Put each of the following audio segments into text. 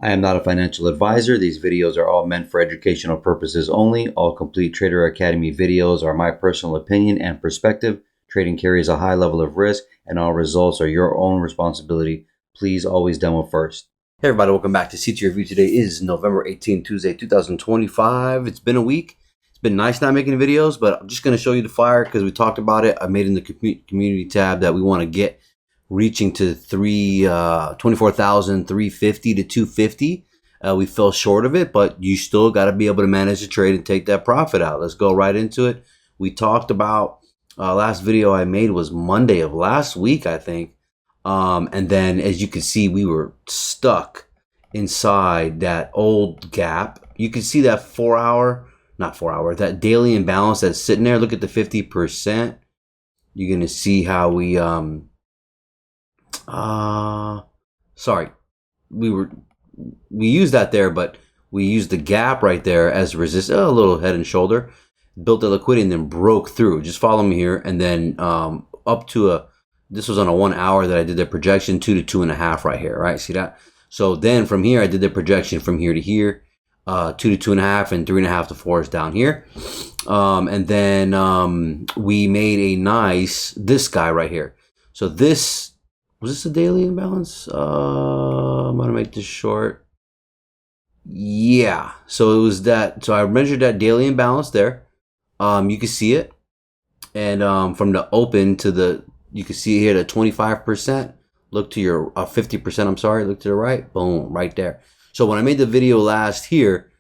I am not a financial advisor. These videos are all meant for educational purposes only. All complete Trader Academy videos are my personal opinion and perspective. Trading carries a high level of risk, and all results are your own responsibility. Please always demo first. Hey everybody, welcome back to CT Review. Today is November 18, Tuesday, 2025. It's been a week. It's been nice not making videos, but I'm just going to show you the flyer because we talked about it. I made in the community tab that we want to get reaching to 24,350 to 250. We fell short of it, but you still got to be able to manage the trade and take that profit out. Let's go right into it. We talked about last video I made was Monday of last week, I think. And then as you can see, we were stuck inside that old gap. You can see that that daily imbalance that's sitting there. Look at the 50%. You're going to see how we, we used that there, but we used the gap right there as resistance, a little head and shoulder, built the liquidity and then broke through. Just follow me here. And then up to this was on a 1 hour that I did the projection, 2 to 2.5 right here, right? See that? So then from here, I did the projection from here to here, 2 to 2.5 and 3.5 to 4 is down here. And then we made a nice, this guy right here. So was this a daily imbalance? I'm going to make this short. Yeah. So it was that. So I measured that daily imbalance there. You can see it. And from the open to the, you can see here the 25%. Look to your 50%. I'm sorry. Look to the right. Boom. Right there. So when I made the video last here,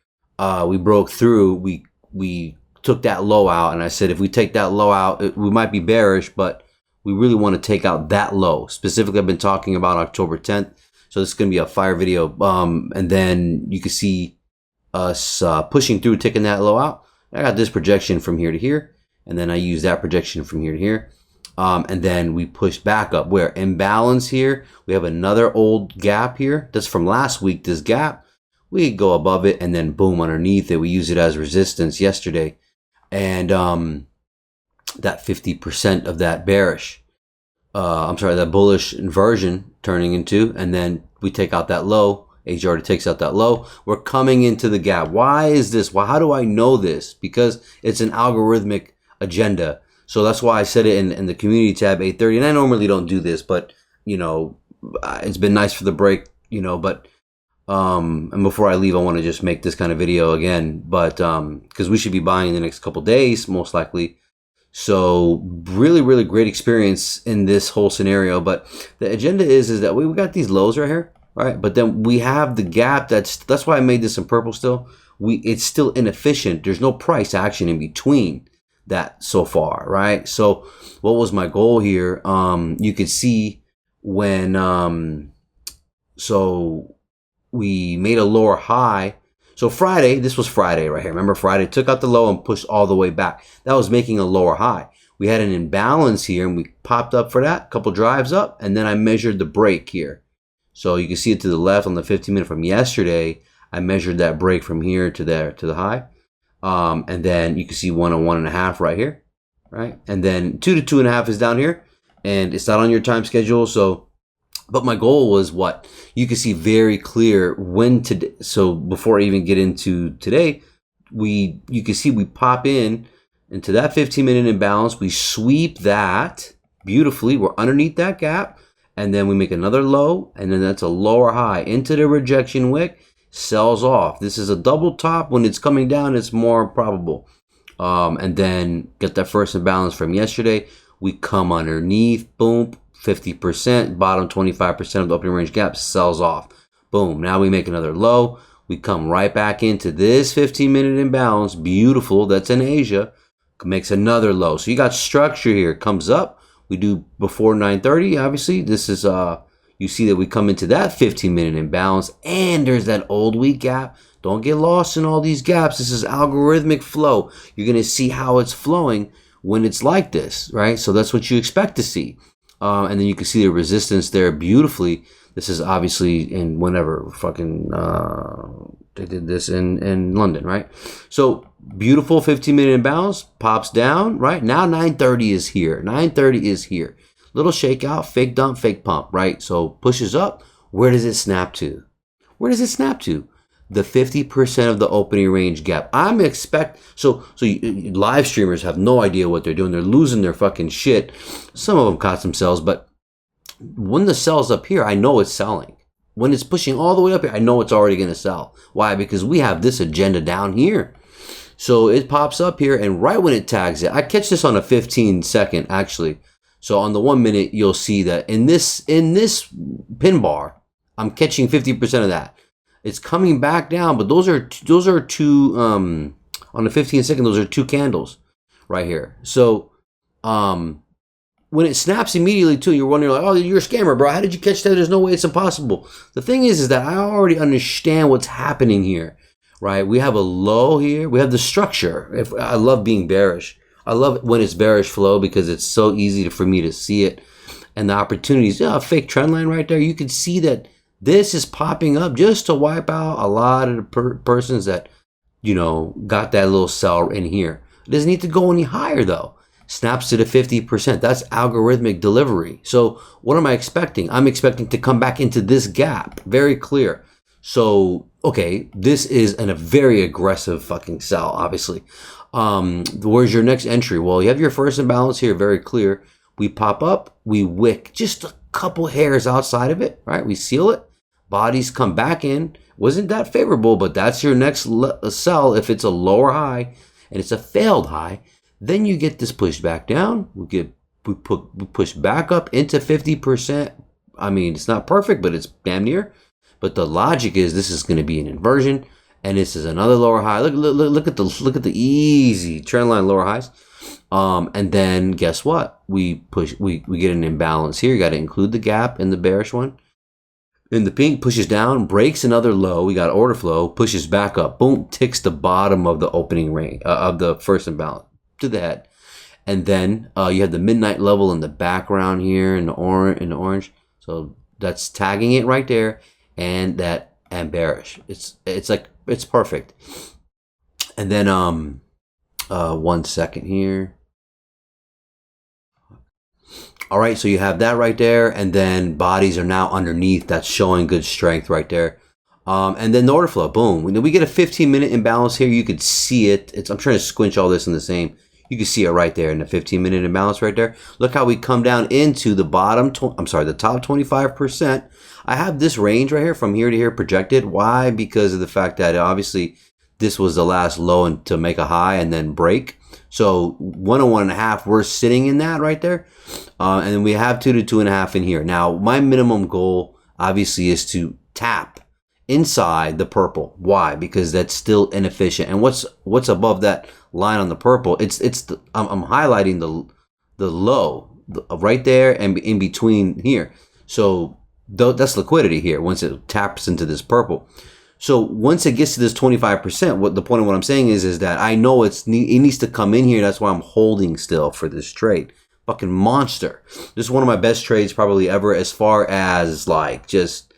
we broke through. We took that low out. And I said, if we take that low out, we might be bearish, but we really want to take out that low. Specifically, I've been talking about October 10th. So this is going to be a fire video. And then you can see us pushing through, taking that low out. I got this projection from here to here. And then I use that projection from here to here. And then we push back up. Where imbalance here, we have another old gap here. That's from last week, this gap. We go above it and then boom, underneath it. We use it as resistance yesterday. And that 50% of that bearish, that bullish inversion turning into, and then we take out that low. AJ already takes out that low. We're coming into the gap. Why is this? Well, how do I know this? Because it's an algorithmic agenda. So that's why I said it in the community tab 8:30. And I normally don't do this, but you know, it's been nice for the break, you know, but and before I leave, I want to just make this kind of video again, but because we should be buying in the next couple days, most likely. So really, really great experience in this whole scenario. But the agenda is that we got these lows right here, right? But then we have the gap. That's why I made this in purple still. It's still inefficient. There's no price action in between that so far, right? So what was my goal here? You could see when so we made a lower high. So Friday, this was Friday right here. Remember Friday, took out the low and pushed all the way back. That was making a lower high. We had an imbalance here and we popped up for that, couple drives up, and then I measured the break here. So you can see it to the left on the 15-minute from yesterday. I measured that break from here to there to the high. And then you can see 1 and 1.5 right here, right? And then 2 to 2.5 is down here, and it's not on your time schedule. So, but my goal was what? You can see very clear when today. So before I even get into today, you can see we pop into that 15-minute imbalance. We sweep that beautifully. We're underneath that gap, and then we make another low, and then that's a lower high into the rejection wick. Sells off. This is a double top. When it's coming down, it's more probable. And then get that first imbalance from yesterday. We come underneath, boom, 50%, bottom 25% of the opening range gap sells off. Boom. Now we make another low. We come right back into this 15-minute imbalance. Beautiful. That's in Asia. Makes another low. So you got structure here. Comes up. We do before 9:30. Obviously, this is you see that we come into that 15-minute imbalance, and there's that old weak gap. Don't get lost in all these gaps. This is algorithmic flow. You're going to see how it's flowing when it's like this, right? So that's what you expect to see. And then you can see the resistance there beautifully. This is obviously in whenever fucking they did this in London, right? So beautiful 15-minute imbalance, pops down, right? Now 9:30 is here. 9:30 is here. Little shakeout, fake dump, fake pump, right? So pushes up. Where does it snap to? Where does it snap to? The 50% of the opening range gap. So live streamers have no idea what they're doing. They're losing their fucking shit. Some of them caught some sells, but when the sell's up here, I know it's selling. When it's pushing all the way up here, I know it's already going to sell. Why? Because we have this agenda down here. So it pops up here, and right when it tags it, I catch this on a 15-second actually. So on the 1 minute, you'll see that in this pin bar, I'm catching 50% of that. It's coming back down, but those are two on the 15-second. Those are two candles right here. So when it snaps immediately too, you're wondering like, oh, you're a scammer, bro. How did you catch that? There's no way, it's impossible. The thing is that I already understand what's happening here, right? We have a low here. We have the structure. I love being bearish. I love it when it's bearish flow because it's so easy for me to see it. And the opportunities, fake trend line right there. You can see that this is popping up just to wipe out a lot of the persons that, got that little sell in here. It doesn't need to go any higher though. Snaps to the 50%. That's algorithmic delivery. So what am I expecting? I'm expecting to come back into this gap. Very clear. So, okay, this is a very aggressive fucking sell, obviously. Where's your next entry? Well, you have your first imbalance here, very clear. We pop up, we wick just a couple hairs outside of it, right? We seal it. Bodies come back in. Wasn't that favorable, but that's your next sell if it's a lower high and it's a failed high. Then you get this pushed back down. We push back up into 50%. I mean, it's not perfect, but it's damn near. But the logic is this is going to be an inversion, and this is another lower high. Look at the easy trend line lower highs. And then guess what? We get an imbalance here. You got to include the gap in the bearish one. And the pink pushes down, breaks another low. We got order flow, pushes back up. Boom, ticks the bottom of the opening range of the first imbalance to the head. And then you have the midnight level in the background here in the orange. So that's tagging it right there, and bearish. It's perfect. And then 1 second here. All right, so you have that right there, and then bodies are now underneath. That's showing good strength right there. And then the order flow, boom. When we get a 15-minute imbalance here, you could see it. I'm trying to squinch all this in the same. You can see it right there in the 15-minute imbalance right there. Look how we come down into the the top 25%. I have this range right here from here to here projected. Why? Because of the fact that obviously this was the last low and to make a high and then break. So 1 and 1.5, we're sitting in that right there. And then we have 2 to 2.5 in here. Now, my minimum goal obviously is to tap inside the purple. Why? Because that's still inefficient. And what's above that line on the purple? I'm highlighting the low right there and in between here. So that's liquidity here once it taps into this purple. So once it gets to this 25%, what the point of what I'm saying is that I know it needs to come in here. That's why I'm holding still for this trade. Fucking monster. This is one of my best trades probably ever as far as like just,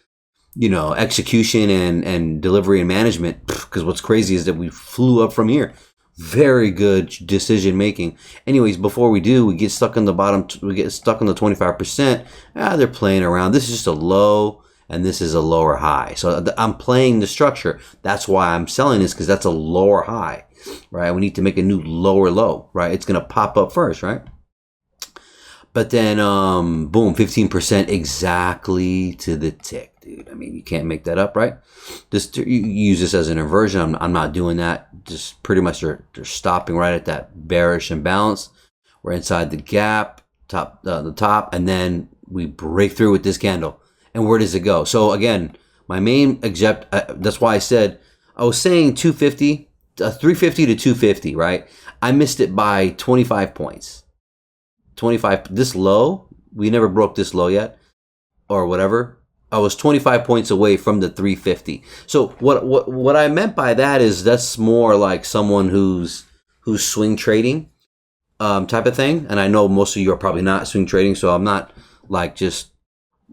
execution and delivery and management. Because what's crazy is that we flew up from here. Very good decision making. Anyways, before we get stuck on the bottom, we get stuck on the 25%. They're playing around. This is just a low. And this is a lower high. So I'm playing the structure. That's why I'm selling this, because that's a lower high, right? We need to make a new lower low, right? It's going to pop up first, right? But then, boom, 15% exactly to the tick, dude. I mean, you can't make that up, right? You use this as an inversion. I'm not doing that. Just pretty much they're stopping right at that bearish imbalance. We're inside the gap, the top, and then we break through with this candle. And where does it go? So again, my main that's why I said, I was saying 250, 350 to 250, right? I missed it by 25 points. 25, this low, we never broke this low yet, or whatever. I was 25 points away from the 350. So what I meant by that is that's more like someone who's swing trading type of thing. And I know most of you are probably not swing trading, so I'm not like just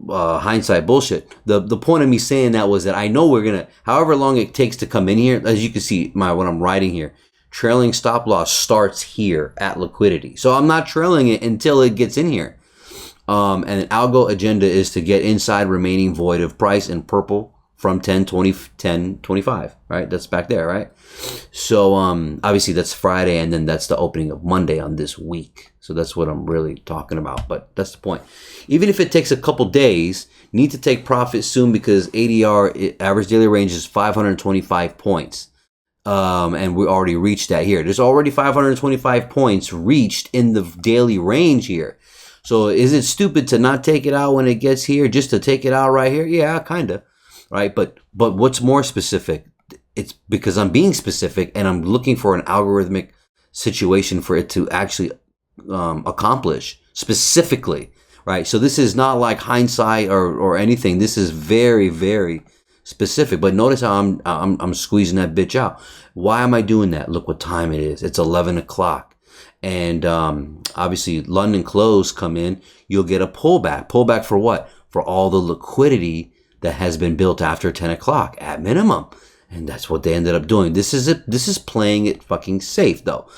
hindsight bullshit. The point of me saying that was that I know we're gonna, however long it takes to come in here, as you can see what I'm writing here, trailing stop loss starts here at liquidity. So I'm not trailing it until it gets in here. And an algo agenda is to get inside remaining void of price in purple from 10:25, right? That's back there, right? So obviously that's Friday, and then that's the opening of Monday on this week. So that's what I'm really talking about. But that's the point. Even if it takes a couple days, need to take profit soon, because ADR, average daily range, is 525 points. And we already reached that here. There's already 525 points reached in the daily range here. So is it stupid to not take it out when it gets here, just to take it out right here? Yeah, kind of, right? But what's more specific? It's because I'm being specific and I'm looking for an algorithmic situation for it to actually accomplish specifically, right? So this is not like hindsight or anything. This is very, very specific. But notice how I'm squeezing that bitch out. Why am I doing that? Look what time it is. It's 11 o'clock. And obviously London close come in, you'll get a pullback. Pullback for what? For all the liquidity that has been built after 10 o'clock at minimum. And that's what they ended up doing. This is playing it fucking safe though.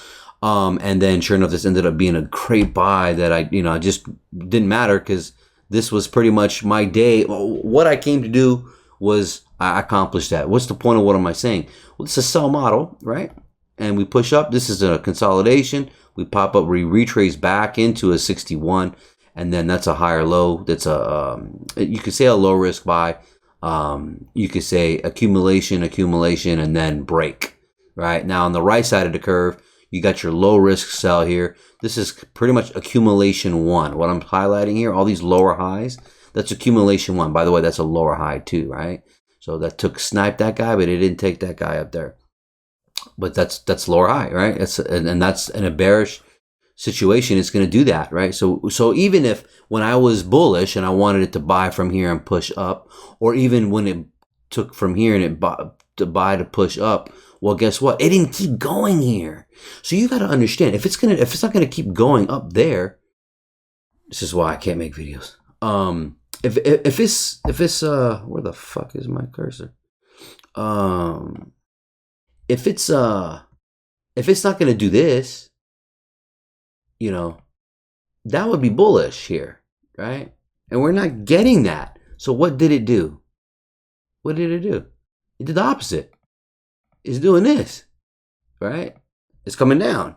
And then sure enough, this ended up being a great buy that I just didn't matter, because this was pretty much my day. What I came to do was I accomplished that. What's the point of what am I saying? Well, it's a sell model, right? And we push up. This is a consolidation. We pop up, we retrace back into a 61, and then that's a higher low. That's you could say a low risk buy. You could say accumulation, and then break. Right now on the right side of the curve, you got your low risk sell here. This is pretty much accumulation one. What I'm highlighting here, all these lower highs, that's accumulation one. By the way, that's a lower high too, right? So that sniped that guy, but it didn't take that guy up there. But that's lower high, right? And that's in a bearish situation, it's going to do that, right? So even if when I was bullish and I wanted it to buy from here and push up, or even when it took from here and it to push up, well, guess what? It didn't keep going here. So you got to understand, if it's not going to keep going up there, this is why I can't make videos. If it's where the fuck is my cursor? If it's not going to do this, that would be bullish here, right? And we're not getting that. So what did it do? What did it do? It did the opposite. It's doing this, right? It's coming down.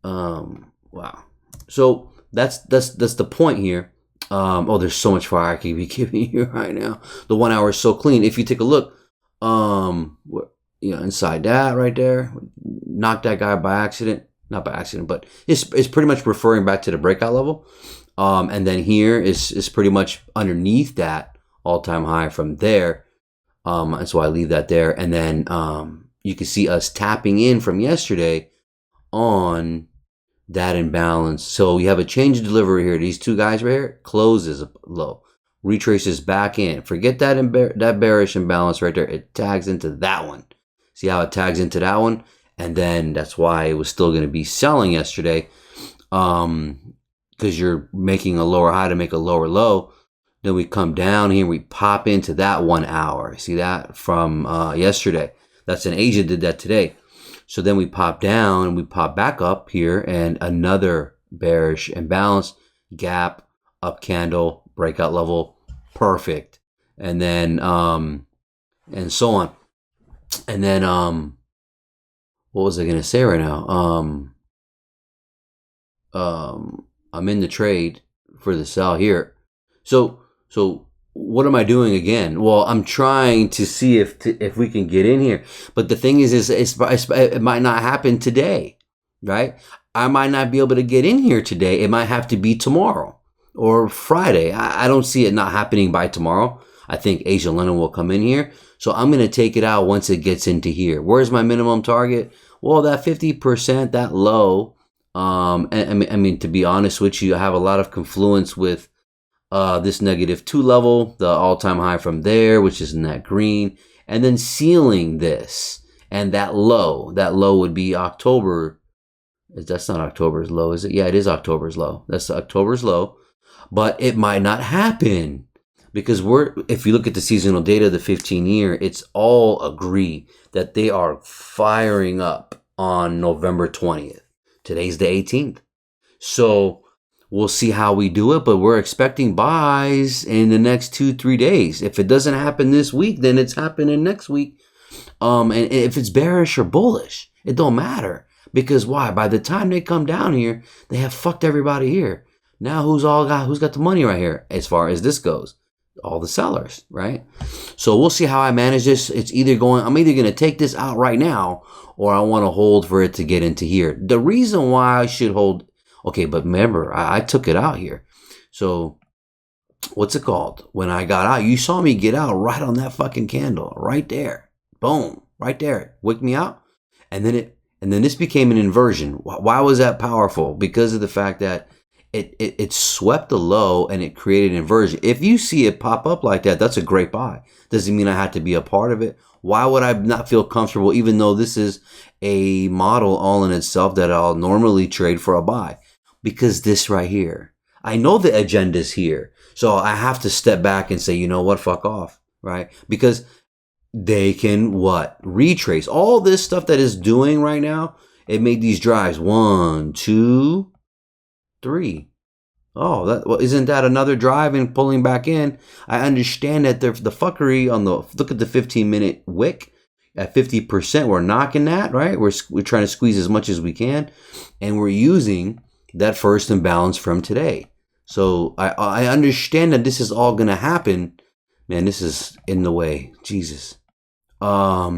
Wow. So that's the point here. There's so much fire I can be giving you right now. The 1 hour is so clean. If you take a look, inside that right there, knocked that guy by accident. Not by accident, but it's pretty much referring back to the breakout level. And then here is pretty much underneath that all-time high from there. And so I leave that there. And then you can see us tapping in from yesterday on that imbalance. So we have a change of delivery here. These two guys right here, closes low, retraces back in. Forget that bearish imbalance right there. It tags into that one. See how it tags into that one? And then that's why it was still going to be selling yesterday, because you're making a lower high to make a lower low. Then we come down here, we pop into that 1 hour. See that from yesterday? That's in Asia, did that today. So then we pop down and we pop back up here, and another bearish imbalance, gap, up candle, breakout level, perfect. And then and so on. And then what was I gonna say right now? I'm in the trade for the sell here. So what am I doing again? Well, I'm trying to see if we can get in here. But the thing is it might not happen today, right? I might not be able to get in here today. It might have to be tomorrow or Friday. I don't see it not happening by tomorrow. I think Asia London will come in here. So I'm going to take it out once it gets into here. Where's my minimum target? Well, that 50%, that low. I mean, to be honest with you, I have a lot of confluence with this -2 level, the all-time high from there, which is in that green, and then sealing this. And that low would be October. That's not October's low, is it? Yeah, it is October's low. That's October's low. But it might not happen. Because if you look at the seasonal data, the 15-year, it's all agree that they are firing up on November 20th. Today's the 18th. So We'll see how we do it, but we're expecting buys in the next 2-3 days. If it doesn't happen this week, then it's happening next week. And if it's bearish or bullish, it don't matter, because why? By the time they come down here, they have fucked everybody here. Now who's got the money right here as far as this goes? All the sellers, right? So we'll see how I manage this. I'm either going to take this out right now, or I want to hold for it to get into here. The reason why I should hold, okay, but remember, I took it out here. So what's it called? When I got out, you saw me get out right on that fucking candle, right there. Boom, right there. Wicked me out. And then this became an inversion. Why was that powerful? Because of the fact that it swept the low and it created an inversion. If you see it pop up like that, that's a great buy. Doesn't mean I had to be a part of it. Why would I not feel comfortable, even though this is a model all in itself that I'll normally trade for a buy? Because this right here, I know the agenda's here. So I have to step back and say, you know what, fuck off, right? Because they can what? Retrace. All this stuff that it's doing right now, it made these drives. 1, 2, 3. Oh, isn't that another drive and pulling back in? I understand that the fuckery on look at the 15-minute wick at 50%. We're knocking that, right? We're trying to squeeze as much as we can, and we're using that first imbalance from today. So I understand that this is all going to happen. Man, this is in the way. Jesus. Let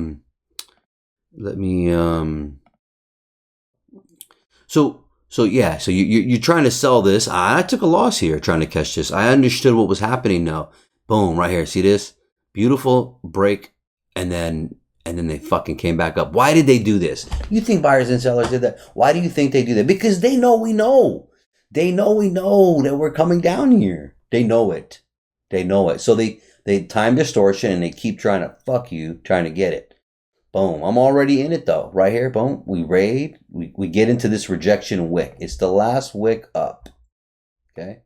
me So you're trying to sell this. I took a loss here trying to catch this. I understood what was happening now. Boom, right here. See this? Beautiful break, and then they fucking came back up. Why did they do this? You think buyers and sellers did that? Why do you think they do that? Because they know we know. They know we know that we're coming down here. They know it. They know it. So they time distortion and they keep trying to fuck you, trying to get it. Boom. I'm already in it though. Right here, boom. We raid. We get into this rejection wick. It's the last wick up. Okay.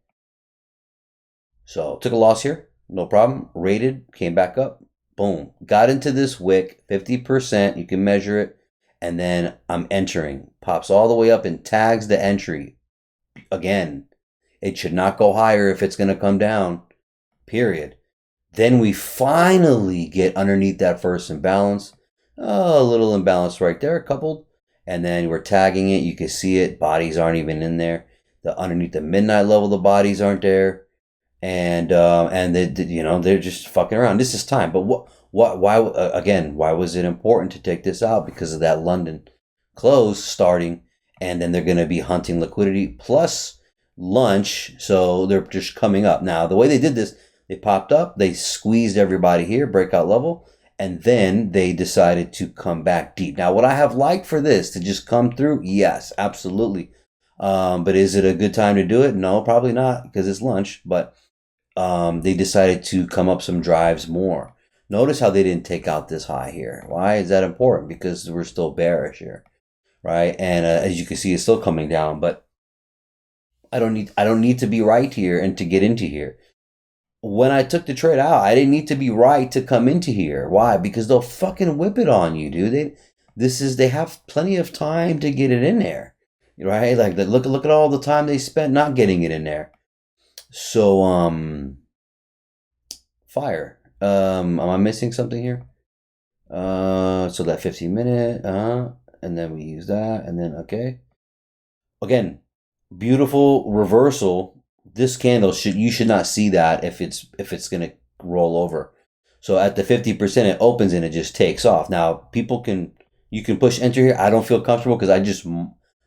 So took a loss here. No problem. Raided. Came back up. Boom. Got into this wick. 50%. You can measure it. And then I'm entering. Pops all the way up and tags the entry. Again, it should not go higher if it's going to come down. Period. Then we finally get underneath that first imbalance. Oh, a little imbalance right there, coupled. And then we're tagging it. You can see it. Bodies aren't even in there. Underneath the midnight level, the bodies aren't there. And they're just fucking around. This is time. But why was it important to take this out? Because of that London close starting. And then they're going to be hunting liquidity plus lunch. So they're just coming up. Now, the way they did this, they popped up. They squeezed everybody here, breakout level. And then they decided to come back deep. Now, would I have liked for this to just come through? Yes, absolutely. But is it a good time to do it? No, probably not, because it's lunch. But they decided to come up some drives more. Notice how they didn't take out this high here. Why is that important? Because we're still bearish here, right? And as you can see, it's still coming down. But I don't need to be right here and to get into here. When I took the trade out, I didn't need to be right to come into here. Why? Because they'll fucking whip it on you, dude. They have plenty of time to get it in there, right? Like, look at all the time they spent not getting it in there. So, fire. Am I missing something here? So that 15-minute, and then we use that, and then okay. Again, beautiful reversal. This candle you should not see that if it's going to roll over. So at the 50%, it opens and it just takes off. Now you can push enter here. I don't feel comfortable because I just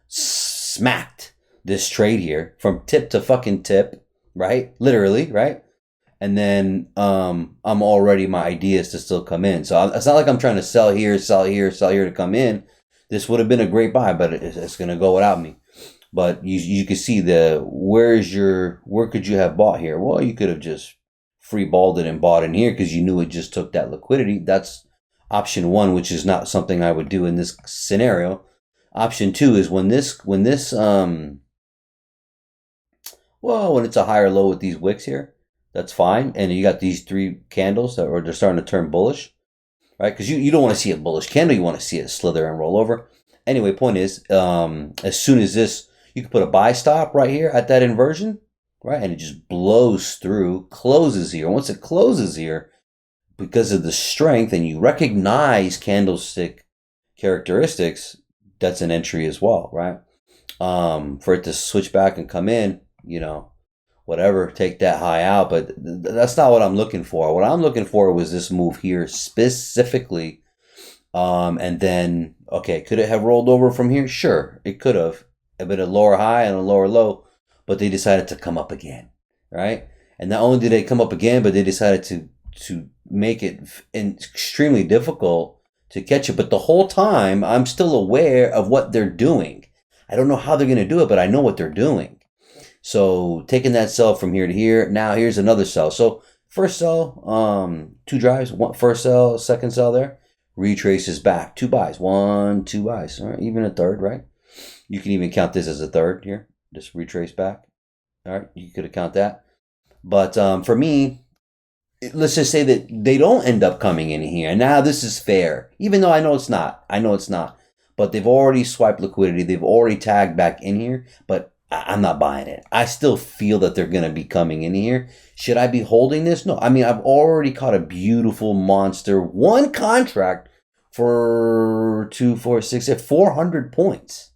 smacked this trade here from tip to fucking tip, right? Literally, right? And then I'm already, my idea is to still come in. So it's not like I'm trying to sell here to come in. This would have been a great buy, but it's going to go without me. But you can see where could you have bought here? Well, you could have just free balled it and bought in here because you knew it just took that liquidity. That's option one, which is not something I would do in this scenario. Option two is when it's a higher low with these wicks here, that's fine. And you got these three candles they're starting to turn bullish, right? Because you don't want to see a bullish candle. You want to see it slither and roll over. Anyway, point is, as soon as this, You could put a buy stop right here at that inversion, right? And it just blows through, closes here. Once it closes here, because of the strength, and you recognize candlestick characteristics, that's an entry as well, right? For it to switch back and come in, whatever, take that high out. But that's not what I'm looking for. What I'm looking for was this move here specifically. And then, okay, could it have rolled over from here? Sure, it could have. A bit of lower high and a lower low, but they decided to come up again, right? And not only did they come up again, but they decided to make it extremely difficult to catch it. But the whole time, I'm still aware of what they're doing. I don't know how they're going to do it, but I know what they're doing. So taking that sell from here to here, now here's another sell. So first sell, two drives, first sell, second sell there, retraces back, two buys, 1, 2 buys, all right, even a third, right? You can even count this as a third here, just retrace back. All right, you could account that. But for me, let's just say that they don't end up coming in here. And now this is fair, even though I know it's not. But they've already swiped liquidity. They've already tagged back in here. But I'm not buying it. I still feel that they're going to be coming in here. Should I be holding this? No. I mean, I've already caught a beautiful monster. One contract for 2, 4, 6, 400 points.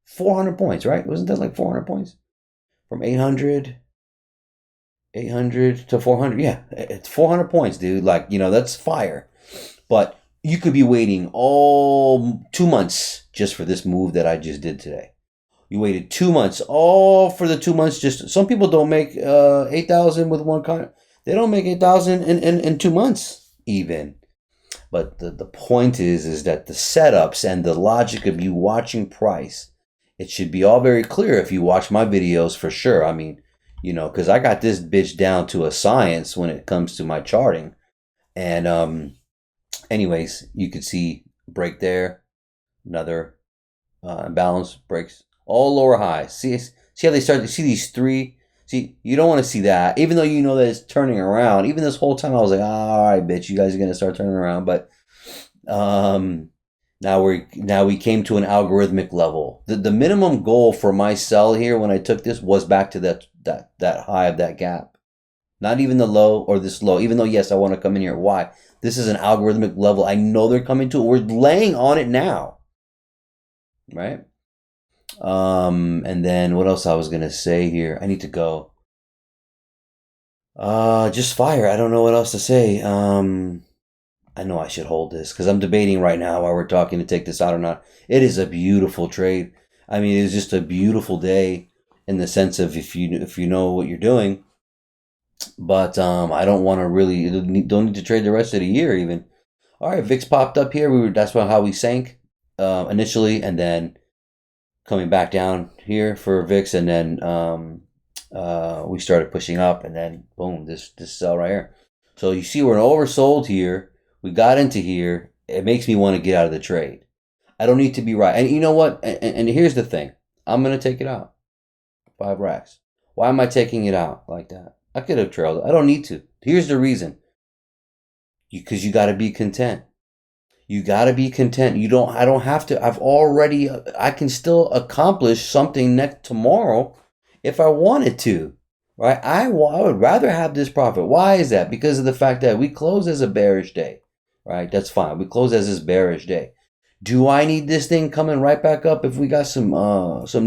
400 points, right? Wasn't that like 400 points? From 800 to 400. Yeah, it's 400 points, dude. Like, that's fire. But you could be waiting all 2 months just for this move that I just did today. You waited 2 months, all for the 2 months. Just some people don't make 8,000 with one contract. They don't make 8,000 in 2 months even. But the point is that the setups and the logic of you watching price, it should be all very clear if you watch my videos for sure. I mean, because I got this bitch down to a science when it comes to my charting. And anyways, you could see break there, another imbalance, breaks, all lower highs. See how they start to see these three. See, you don't want to see that, even though you know that it's turning around. Even this whole time, I was like, all right, bitch, you guys are gonna start turning around. But now we came to an algorithmic level. The minimum goal for my sell here when I took this was back to that high of that gap. Not even the low or this low. Even though yes, I want to come in here. Why? This is an algorithmic level. I know they're coming to it. We're laying on it now, right? And then what else I was gonna say here? I need to go. Just fire. I don't know what else to say. I know I should hold this because I'm debating right now while we're talking to take this out or not. It is a beautiful trade. I mean, it's just a beautiful day in the sense of if you know what you're doing. But I don't want to really don't need to trade the rest of the year even. All right, VIX popped up here. That's how we sank initially, and then coming back down here for VIX, and then we started pushing up, and then boom, this sell right here. So you see we're oversold here. We got into here. It makes me want to get out of the trade. I don't need to be right. And you know what? And here's the thing. I'm going to take it out. 5 racks. Why am I taking it out like that? I could have trailed it. I don't need to. Here's the reason. Because you got to be content. You got to be content. I don't have to. I can still accomplish something tomorrow if I wanted to. Right? I would rather have this profit. Why is that? Because of the fact that we close as a bearish day. Right? That's fine. We close as this bearish day. Do I need this thing coming right back up if we got some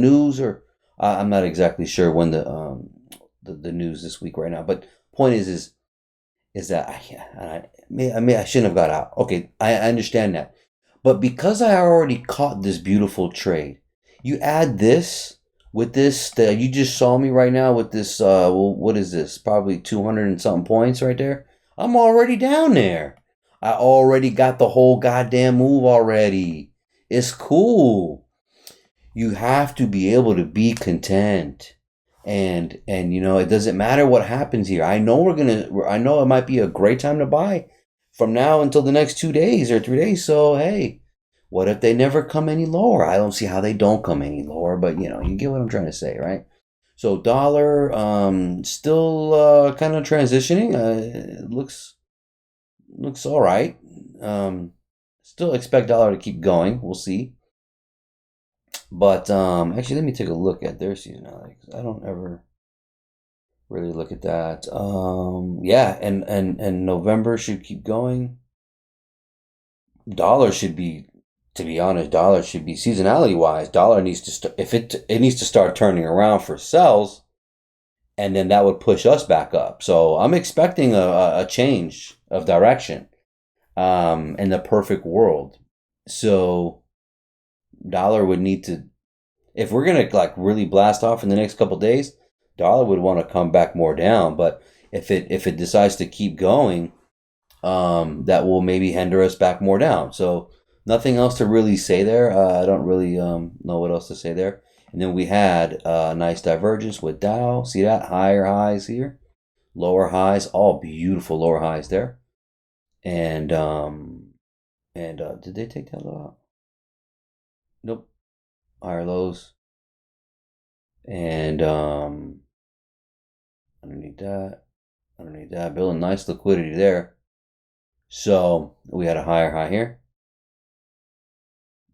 news, or I'm not exactly sure when the news this week right now. But point is that I shouldn't have got out. Okay, I understand that. But because I already caught this beautiful trade, you add this with this that you just saw me right now with this, what is this? Probably 200 and something points right there. I'm already down there. I already got the whole goddamn move already. It's cool. You have to be able to be content. And it doesn't matter what happens here. I know it might be a great time to buy from now until the next 2 days or 3 days. So hey, what if they never come any lower? I don't see how they don't come any lower, but you get what I'm trying to say, right? So dollar still kind of transitioning. It looks all right. Still expect dollar to keep going. We'll see. But actually, let me take a look at their seasonality because I don't ever really look at that. Yeah, and November should keep going. Dollar should be, to be honest, dollar should be seasonality wise. Dollar needs to start if it needs to start turning around for sells, and then that would push us back up. So I'm expecting a change of direction in the perfect world. So dollar would need to, if we're gonna like really blast off in the next couple days, dollar would want to come back more down. But if it decides to keep going, that will maybe hinder us back more down. So nothing else to really say there. I don't really know what else to say there. And then we had a nice divergence with Dow. See that? Higher highs here, lower highs, all beautiful lower highs there. And did they take that low out? Nope. Higher lows. And underneath that, building nice liquidity there. So we had a higher high here.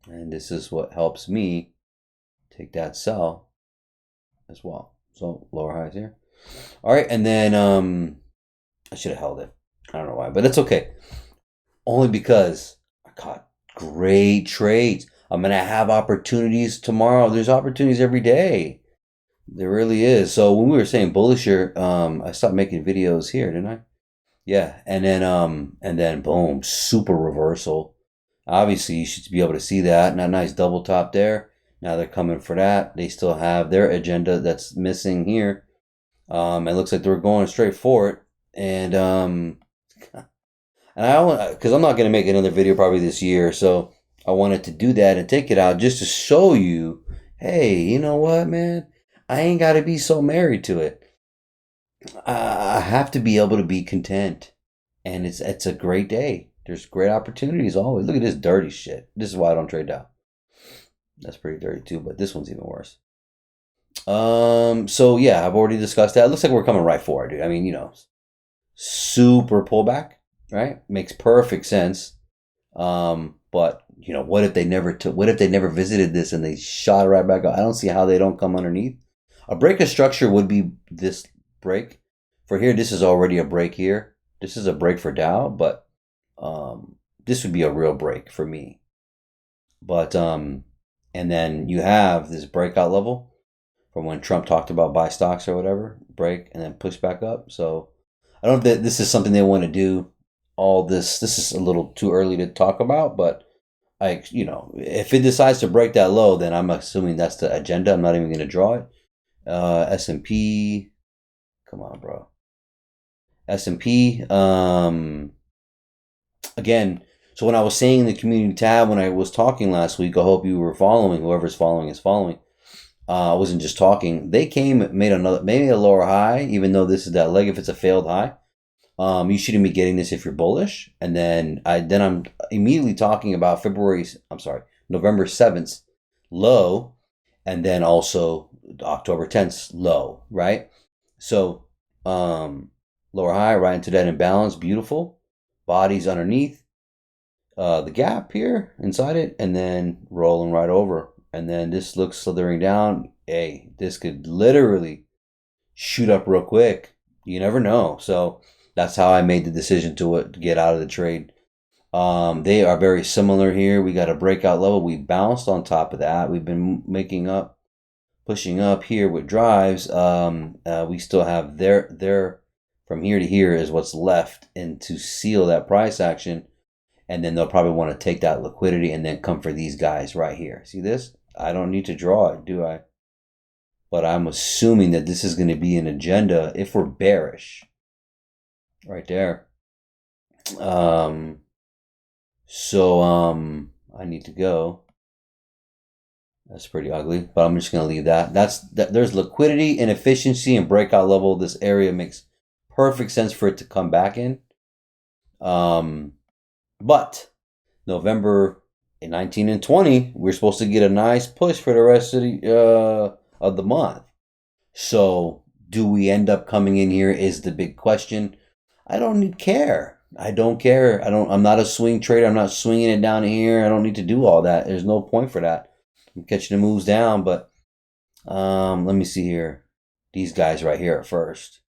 And this is what helps me take that sell as well. So lower highs here. All right, and then I should have held it. I don't know why, but it's okay. Only because I caught great trades. I'm gonna have opportunities tomorrow. There's opportunities every day. There really is. So when we were saying bullish here, I stopped making videos here, didn't I? Yeah, and then boom, super reversal. Obviously, you should be able to see that. And that nice double top there. Now they're coming for that. They still have their agenda that's missing here. It looks like they're going straight for it. And I want, because I'm not going to make another video probably this year, so I wanted to do that and take it out just to show you, hey, you know what, man? I ain't got to be so married to it. I have to be able to be content, and it's a great day. There's great opportunities always. Look at this dirty shit. This is why I don't trade down. That's pretty dirty too, but this one's even worse. So yeah, I've already discussed that. It looks like we're coming right for it, dude. I mean, super pullback, right? Makes perfect sense. But what if they never took? What if they never visited this and they shot it right back up? I don't see how they don't come underneath. A break of structure would be this break. For here, this is already a break here. This is a break for Dow, but this would be a real break for me. But and then you have this breakout level from when Trump talked about buy stocks or whatever, break and then push back up. So I don't know if this is something they want to do. All this is a little too early to talk about, but if it decides to break that low, then I'm assuming that's the agenda. I'm not even going to draw it. S&P, come on, bro. S&P, again. So when I was saying in the community tab when I was talking last week, I hope you were following. Whoever's following is following. I wasn't just talking. They made maybe a lower high, even though this is that leg. If it's a failed high, you shouldn't be getting this if you're bullish. And then I'm immediately talking about November 7th low, and then also October 10th low, right? So lower high right into that imbalance, beautiful. Bodies underneath the gap here inside it, and then rolling right over. And then this looks slithering down. Hey, this could literally shoot up real quick. You never know. So that's how I made the decision to get out of the trade. They are very similar here. We got a breakout level. We bounced on top of that. We've been pushing up here with drives. We still have their from here to here is what's left, and to seal that price action. And then they'll probably want to take that liquidity and then come for these guys right here. See this? I don't need to draw it, do I? But I'm assuming that this is going to be an agenda if we're bearish. Right there. So I need to go. That's pretty ugly, but I'm just going to leave that. There's liquidity and efficiency and breakout level. This area makes perfect sense for it to come back in. But November 19 and 20, we're supposed to get a nice push for the rest of the month. So do we end up coming in here is the big question. I don't care. I'm not a swing trader. I'm not swinging it down here. I don't need to do all that. There's no point for that. I'm catching the moves down, but let me see here. These guys right here at first.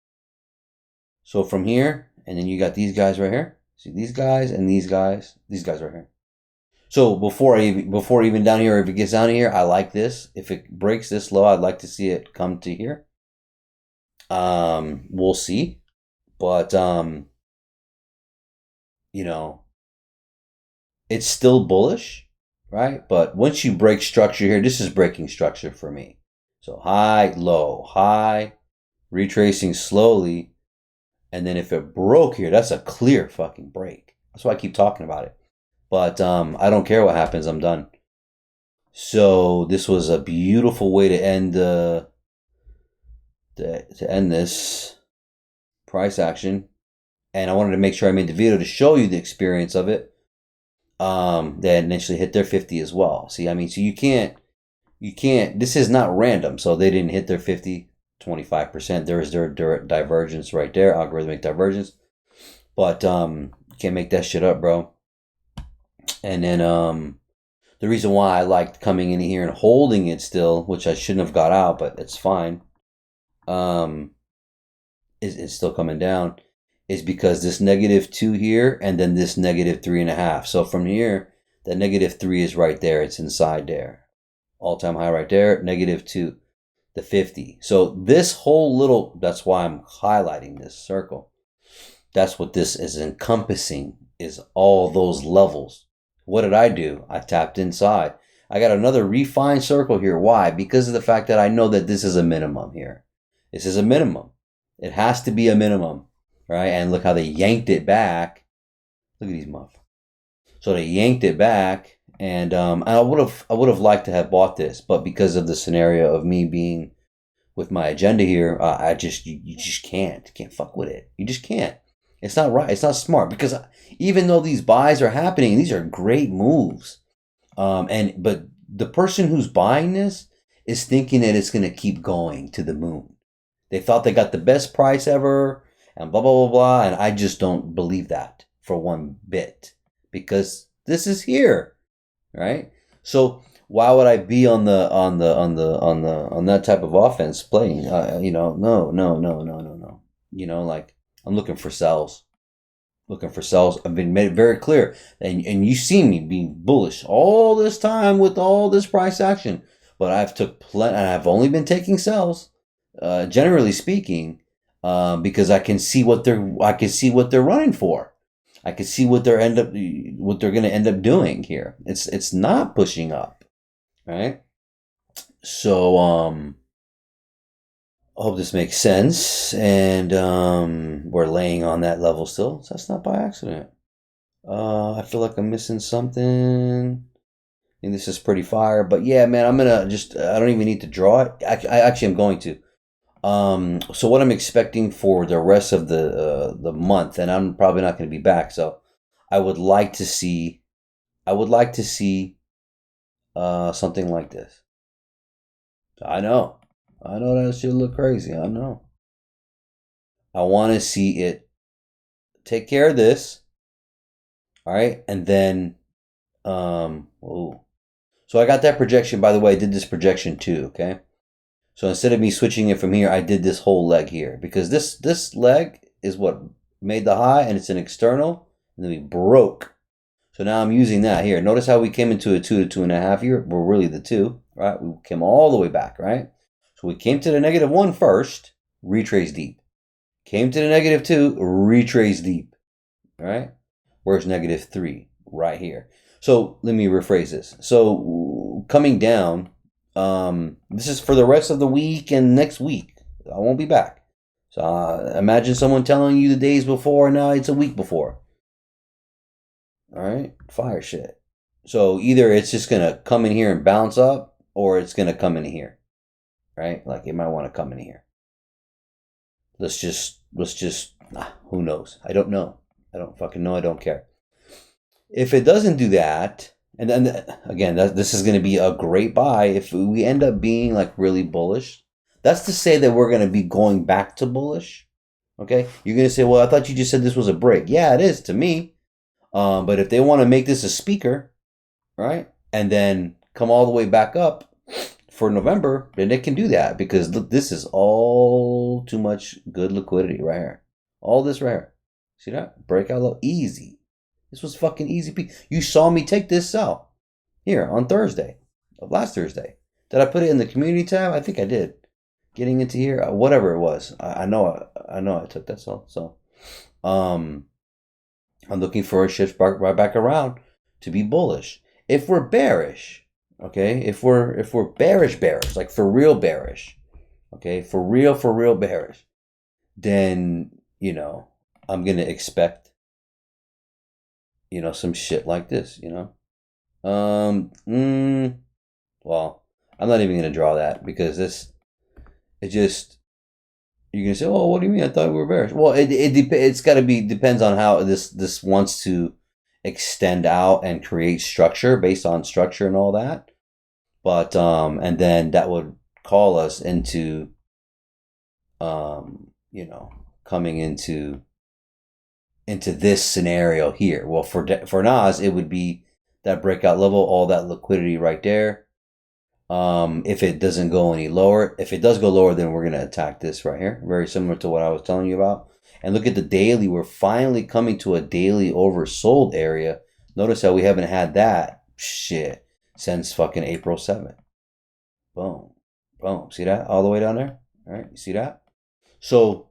So from here, and then you got these guys right here. See these guys and these guys right here. So before even down here, if it gets down here, I like this. If it breaks this low, I'd like to see it come to here. We'll see, but you know, it's still bullish, right? But once you break structure here, this is breaking structure for me. So high, low, high, retracing slowly, and then if it broke here, that's a clear fucking break. That's why I keep talking about it. But I don't care what happens. I'm done. So this was a beautiful way to end this price action, and I wanted to make sure I made the video to show you the experience of it. They initially hit their 50 as well. See, I mean, so you can't. This is not random. So they didn't hit their 50, 25%. There is their divergence right there, algorithmic divergence. But you can't make that shit up, bro. And then the reason why I liked coming in here and holding it still, which I shouldn't have got out, but it's fine. Is still coming down, is because this -2 here and then this -3.5. So from here, that -3 is right there. It's inside there. All-time high right there, -2, the 50. So this whole little, that's why I'm highlighting this circle. That's what this is encompassing, is all those levels. What did I do? I tapped inside. I got another refined circle here. Why? Because of the fact that I know that this is a minimum here. This is a minimum. It has to be a minimum, right? And look how they yanked it back. Look at these motherfuckers. So they yanked it back, and I would have liked to have bought this, but because of the scenario of me being with my agenda here, you just can't fuck with it. You just can't. It's not right. It's not smart, because even though these buys are happening, these are great moves. But the person who's buying this is thinking that it's going to keep going to the moon. They thought they got the best price ever, and blah, blah, blah, blah. And I just don't believe that for one bit, because this is here, right? So why would I be on that type of offense playing? No. Like, I'm looking for sells. I've been made it very clear, and you see me being bullish all this time with all this price action, but I've only been taking sells, generally speaking, because I can see what they're running for. I can see what they're going to end up doing here. It's not pushing up, right? So I hope this makes sense, and we're laying on that level still. So that's not by accident. I feel like I'm missing something. And this is pretty fire, but yeah, man, I'm gonna I don't even need to draw it. I actually am going to. So what I'm expecting for the rest of the month, and I'm probably not going to be back. So I would like to see something like this. I know that should look crazy. I know. I want to see it take care of this. All right, and then so I got that projection. By the way, I did this projection too. Okay. So instead of me switching it from here, I did this whole leg here, because this leg is what made the high, and it's an external, and then we broke. So now I'm using that here. Notice how we came into a 2 to 2.5 here. We're really the 2, right? We came all the way back, right? So we came to the -1 first, retrace deep. Came to the -2, retrace deep, right? Where's -3? Right here. So let me rephrase this. So coming down, this is for the rest of the week and next week. I won't be back. So imagine someone telling you the days before, and now it's a week before. All right, fire shit. So either it's just gonna come in here and bounce up, or it's gonna come in here, right? Like, it might want to come in here. Let's just. Who knows? I don't know. I don't fucking know. I don't care. If it doesn't do that, and then again, this is going to be a great buy. If we end up being like really bullish, that's to say that we're going to be going back to bullish. Okay, you're going to say, well, I thought you just said this was a break. Yeah, it is to me. But if they want to make this a speaker, right, and then come all the way back up for November, then it can do that because look, this is all too much good liquidity right here. All this right here. See that? Breakout low. Easy. This was fucking easy. You saw me take this sell here on Thursday, last Thursday. Did I put it in the community tab? I think I did. Getting into here, whatever it was. I know I took that sell. So, I'm looking for a shift right back around to be bullish. If we're bearish, okay, if we're bearish, like for real bearish, okay, for real bearish, then I'm gonna expect some shit like this, well, I'm not even gonna draw that because you're gonna say, oh, what do you mean? I thought we were bearish. Well, it's got to depends on how this wants to extend out and create structure based on structure and all that. But and then that would call us into coming into this scenario here. Well, for Nas, it would be that breakout level, all that liquidity right there. If it doesn't go any lower, if it does go lower, then we're going to attack this right here. Very similar to what I was telling you about. And look at the daily. We're finally coming to a daily oversold area. Notice how we haven't had that shit since fucking April 7th. Boom. Boom. See that? All the way down there? All right. You see that? So,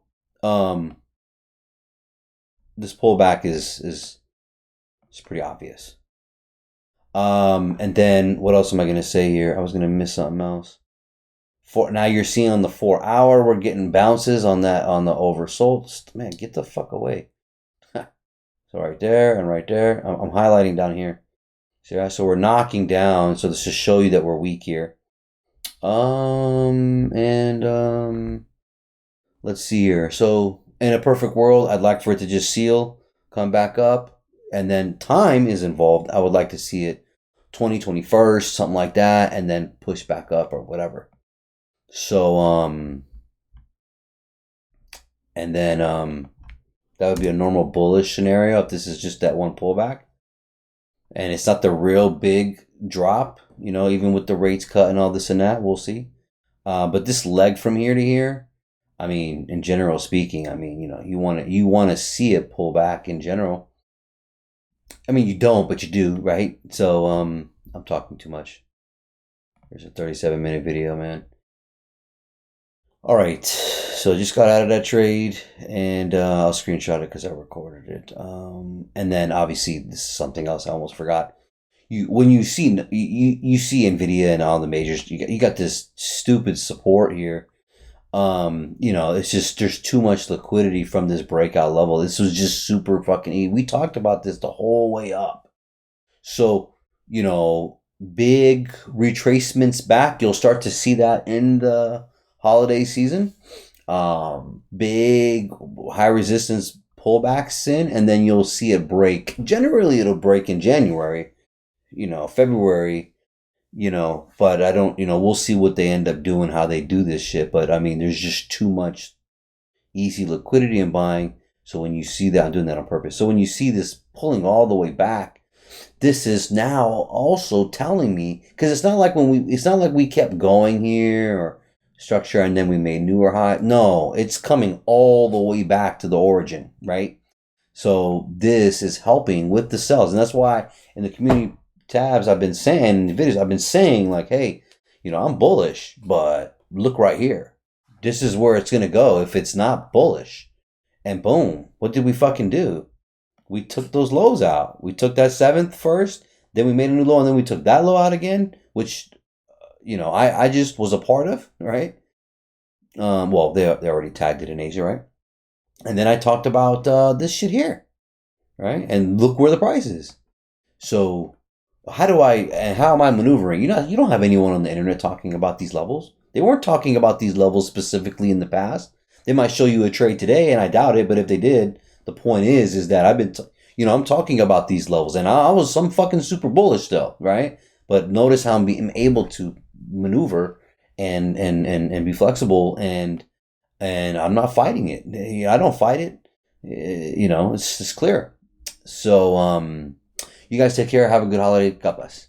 this pullback is pretty obvious. And then what else am I going to say here? I was going to miss something else. Now you're seeing on the 4 hour, we're getting bounces on the oversold. Man, get the fuck away. So right there and right there. I'm highlighting down here. See that? So we're knocking down. So this to show you that we're weak here. Let's see here. So in a perfect world, I'd like for it to just seal, come back up, and then time is involved. I would like to see it 2021, something like that, and then push back up or whatever. So and then that would be a normal bullish scenario if this is just that one pullback. And it's not the real big drop, even with the rates cut and all this and that, we'll see. But this leg from here to here, I mean, in general speaking, I mean, you want to see it pull back in general. I mean, you don't, but you do, right? So, I'm talking too much. There's a 37-minute video, man. All right, so just got out of that trade, and I'll screenshot it because I recorded it. And then obviously this is something else I almost forgot. When you see Nvidia and all the majors, you got this stupid support here. It's just there's too much liquidity from this breakout level. This was just super fucking easy. We talked about this the whole way up. So, big retracements back. You'll start to see that in the holiday season. Big high resistance pullbacks in, and then you'll see it break. Generally, it'll break in January, February, but I don't, we'll see what they end up doing, how they do this shit. But I mean, there's just too much easy liquidity in buying. So when you see that, I'm doing that on purpose. So when you see this pulling all the way back, this is now also telling me, because it's not like we kept going here or structure and then we made newer high. No, it's coming all the way back to the origin, right? So this is helping with the sells. And that's why in the community tabs I've been saying, in the videos I've been saying, like, hey, I'm bullish, but look right here. This is where it's going to go if it's not bullish. And boom, what did we fucking do? We took those lows out. We took that 7th first, then we made a new low, and then we took that low out again, which, I just was a part of, right? Well, they already tagged it in Asia, right? And then I talked about this shit here, right? And look where the price is. So how am I maneuvering? You don't have anyone on the internet talking about these levels. They weren't talking about these levels specifically in the past. They might show you a trade today, and I doubt it, but if they did, the point is that I've been, I'm talking about these levels, and I'm fucking super bullish still, right? But notice how I'm able to maneuver and be flexible, and I'm not fighting it. I don't fight it. It's clear. So, you guys take care. Have a good holiday. God bless.